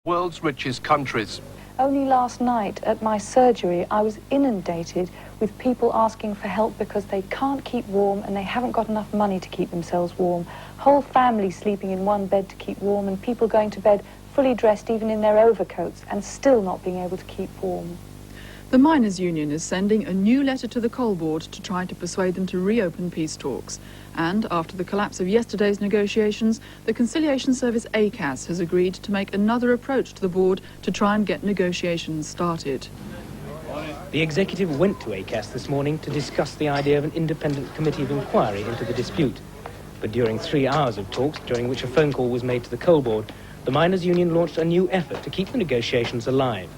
World's richest countries. Only last night at my surgery, I was inundated with people asking for help because they can't keep warm and they haven't got enough money to keep themselves warm. Whole families sleeping in one bed to keep warm and people going to bed fully dressed even in their overcoats and still not being able to keep warm. The Miners' Union is sending a new letter to the Coal Board to try to persuade them to reopen peace talks. And after the collapse of yesterday's negotiations, the Conciliation Service ACAS has agreed to make another approach to the board to try and get negotiations started. The executive went to ACAS this morning to discuss the idea of an independent committee of inquiry into the dispute. But during 3 hours of talks, during which a phone call was made to the Coal Board, the Miners' Union launched a new effort to keep the negotiations alive.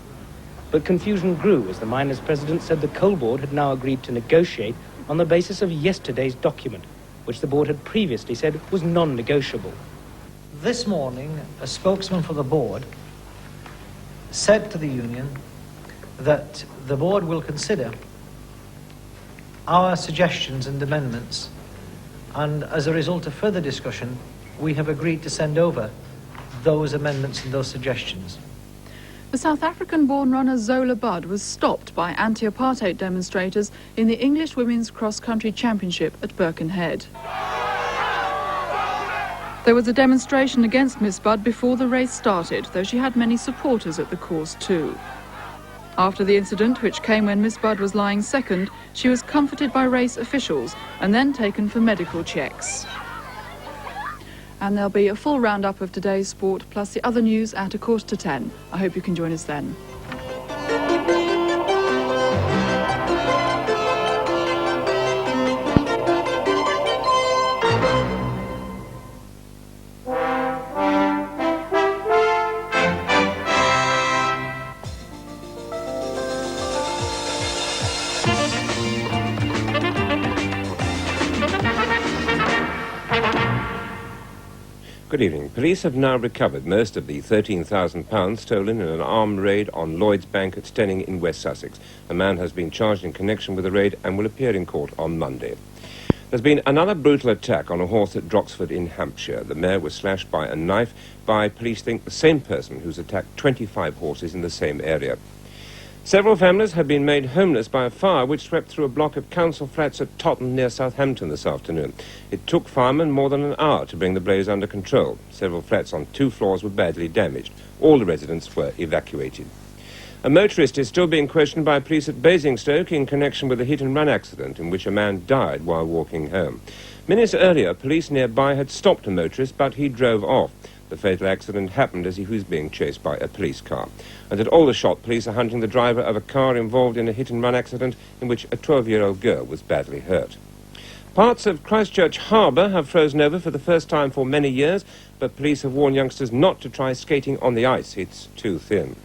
But confusion grew as the miners' president said the Coal Board had now agreed to negotiate on the basis of yesterday's document, which the board had previously said was non-negotiable. This morning, a spokesman for the board said to the union that the board will consider our suggestions and amendments, and as a result of further discussion, we have agreed to send over those amendments and those suggestions. The South African-born runner Zola Budd was stopped by anti-apartheid demonstrators in the English Women's Cross-Country Championship at Birkenhead. There was a demonstration against Miss Budd before the race started, though she had many supporters at the course too. After the incident, which came when Miss Budd was lying second, she was comforted by race officials and then taken for medical checks. And there'll be a full roundup of today's sport, plus the other news at 10:15. I hope you can join us then. Good evening. Police have now recovered most of the £13,000 stolen in an armed raid on Lloyd's Bank at Stenning in West Sussex. A man has been charged in connection with the raid and will appear in court on Monday. There's been another brutal attack on a horse at Droxford in Hampshire. The mare was slashed by a knife by, police think, the same person who's attacked 25 horses in the same area. Several families have been made homeless by a fire which swept through a block of council flats at Totton near Southampton this afternoon. It took firemen more than an hour to bring the blaze under control. Several flats on 2 floors were badly damaged. All the residents were evacuated. A motorist is still being questioned by police at Basingstoke in connection with a hit-and-run accident in which a man died while walking home. Minutes earlier, police nearby had stopped a motorist, but he drove off. The fatal accident happened as he was being chased by a police car. And at Aldershot, police are hunting the driver of a car involved in a hit-and-run accident in which a 12-year-old girl was badly hurt. Parts of Christchurch Harbour have frozen over for the first time for many years, but police have warned youngsters not to try skating on the ice. It's too thin.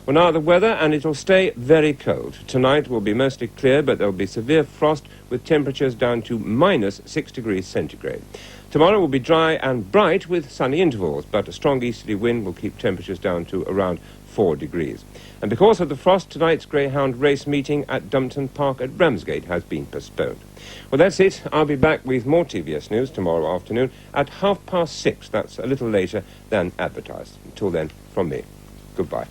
Well, now the weather, and it'll stay very cold. Tonight will be mostly clear, but there'll be severe frost with temperatures down to -6 degrees centigrade. Tomorrow will be dry and bright with sunny intervals, but a strong easterly wind will keep temperatures down to around 4 degrees. And because of the frost, tonight's greyhound race meeting at Dumpton Park at Ramsgate has been postponed. Well, that's it. I'll be back with more TVS news tomorrow afternoon at 6:30. That's a little later than advertised. Until then, from me, goodbye.